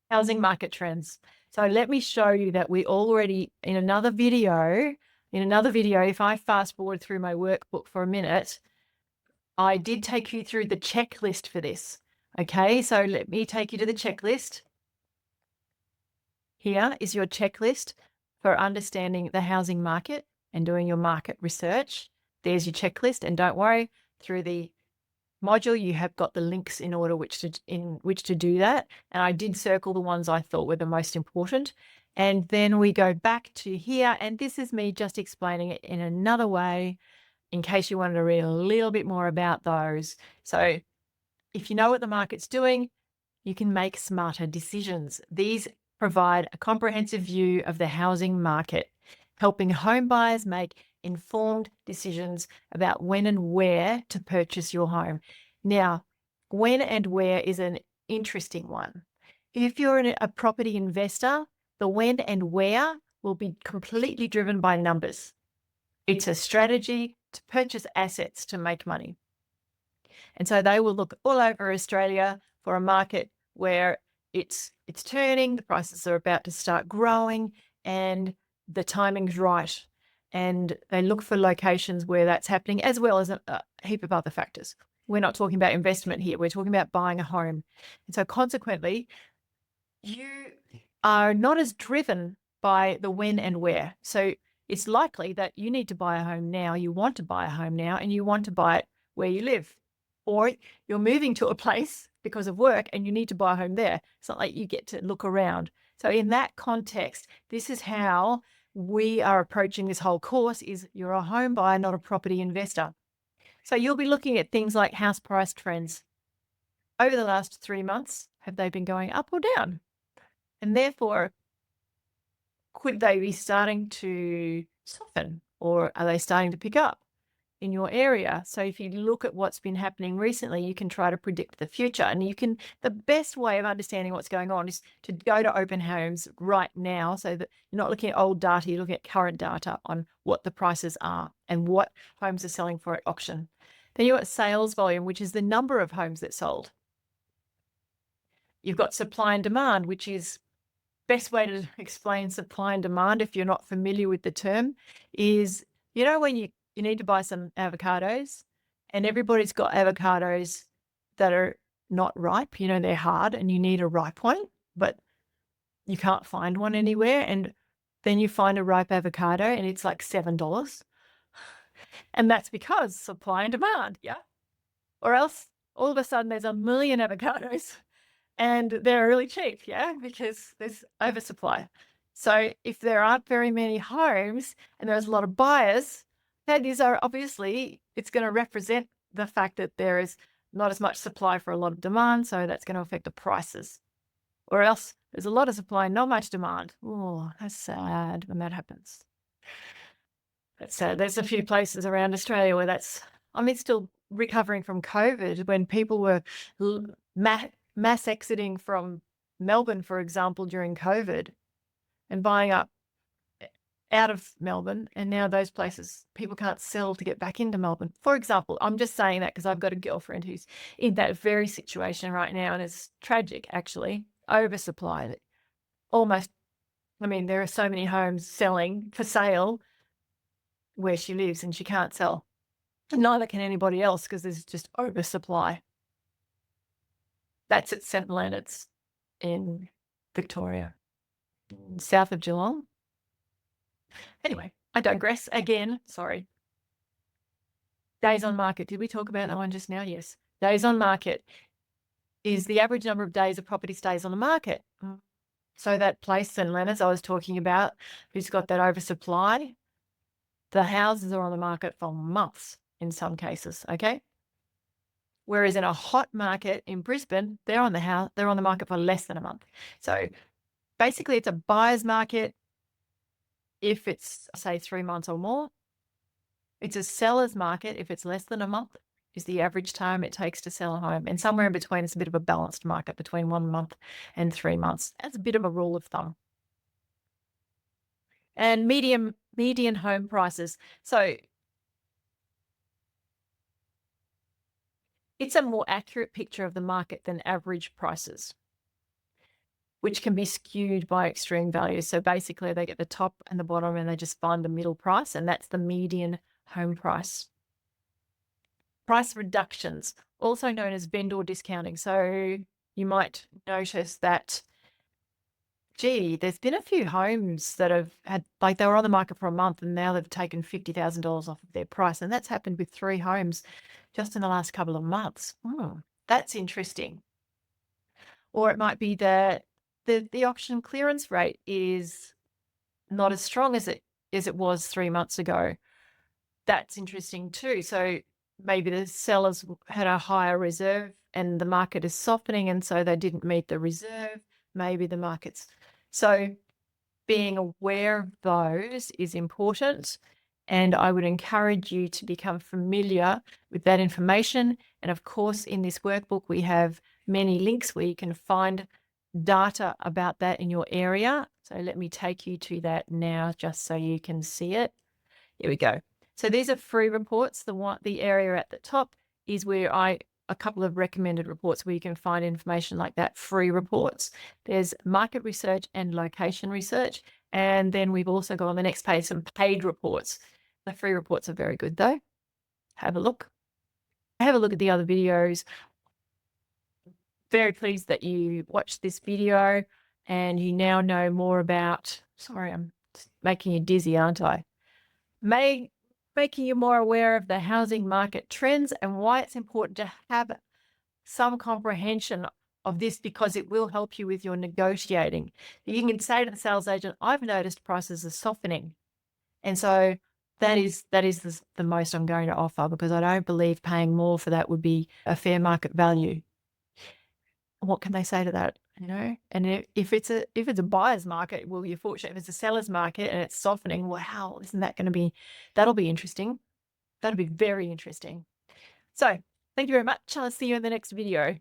Housing market trends. So let me show you that we already, in another video, if I fast forward through my workbook for a minute, I did take you through the checklist for this. Okay, so let me take you to the checklist. Here is your checklist for understanding the housing market and doing your market research. There's your checklist, and don't worry, through the module you have got the links in which to do that, and I did circle the ones I thought were the most important. And then we go back to here, and this is me just explaining it in another way in case you wanted to read a little bit more about those. So if you know what the market's doing, you can make smarter decisions. These provide a comprehensive view of the housing market, helping home buyers make informed decisions about when and where to purchase your home. Now, when and where is an interesting one. If you're a property investor, the when and where will be completely driven by numbers. It's a strategy to purchase assets to make money. And so they will look all over Australia for a market where it's turning, the prices are about to start growing, and the timing's right. And they look for locations where that's happening, as well as a heap of other factors. We're not talking about investment here. We're talking about buying a home. And so consequently, you are not as driven by the when and where. So it's likely that you need to buy a home now, you want to buy a home now, and you want to buy it where you live. Or you're moving to a place because of work and you need to buy a home there. It's not like you get to look around. So in that context, this is how we are approaching this whole course: is you're a home buyer, not a property investor. So you'll be looking at things like house price trends. Over the last 3 months, have they been going up or down? And therefore, could they be starting to soften, or are they starting to pick up in your area? So if you look at what's been happening recently, you can try to predict the future. And the best way of understanding what's going on is to go to open homes right now, so that you're not looking at old data, you're looking at current data on what the prices are and what homes are selling for at auction. Then you've got sales volume, which is the number of homes that sold. You've got supply and demand, which is best way to explain supply and demand, if you're not familiar with the term, is, when you need to buy some avocados and everybody's got avocados that are not ripe, they're hard and you need a ripe one, but you can't find one anywhere. And then you find a ripe avocado and it's like $7. And that's because supply and demand, yeah? Or else all of a sudden there's a million avocados and they're really cheap, yeah, because there's oversupply. So if there aren't very many homes and there's a lot of buyers, that is obviously, it's going to represent the fact that there is not as much supply for a lot of demand, so that's going to affect the prices. Or else there's a lot of supply and not much demand. Oh, that's sad when that happens. That's sad. There's a few places around Australia where still recovering from COVID, when people were mass exiting from Melbourne, for example, during COVID, and buying up out of Melbourne, and now those places, people can't sell to get back into Melbourne. For example, I'm just saying that because I've got a girlfriend who's in that very situation right now, and it's tragic, actually. Oversupply. There are so many homes selling for sale where she lives and she can't sell. And neither can anybody else because there's just oversupply. That's at St Leonard's in Victoria, south of Geelong. Anyway, I digress again. Sorry. Days on market. Did we talk about that one just now? Yes. Days on market is the average number of days a property stays on the market. So that place, St Leonard's, I was talking about, who's got that oversupply, the houses are on the market for months in some cases, okay? Whereas in a hot market in Brisbane, they're on the market for less than a month. So basically it's a buyer's market if it's, say, 3 months or more. It's a seller's market if it's less than a month, is the average time it takes to sell a home. And somewhere in between, it's a bit of a balanced market between 1 month and 3 months. That's a bit of a rule of thumb. And median home prices. So it's a more accurate picture of the market than average prices. which can be skewed by extreme values. So basically they get the top and the bottom and they just find the middle price, and that's the median home price. Price reductions, also known as vendor discounting. So you might notice that, gee, there's been a few homes that have had, like, they were on the market for a month and now they've taken $50,000 off of their price. And that's happened with 3 homes just in the last couple of months. That's interesting. Or it might be that the auction clearance rate is not as strong as it was 3 months ago. That's interesting too. So maybe the sellers had a higher reserve and the market is softening, and so they didn't meet the reserve. Maybe the market's... So being aware of those is important, and I would encourage you to become familiar with that information. And of course, in this workbook, we have many links where you can find data about that in your area. So let me take you to that now just so you can see it. Here we go. So these are free reports. The area at the top is where a couple of recommended reports where you can find information like that, free reports. There's market research and location research. And then we've also got on the next page some paid reports. The free reports are very good though. Have a look. Have a look at the other videos. Very pleased that you watched this video and you now know more about... Sorry, I'm making you dizzy, aren't I? Making you more aware of the housing market trends and why it's important to have some comprehension of this, because it will help you with your negotiating. You can say to the sales agent, I've noticed prices are softening. And so that is the most I'm going to offer, because I don't believe paying more for that would be a fair market value. What can they say to that? You know, and if it's a buyer's market, well, you're fortunate. If it's a seller's market and it's softening, wow, isn't that going to be... That'll be interesting. That'll be very interesting. So thank you very much. I'll see you in the next video.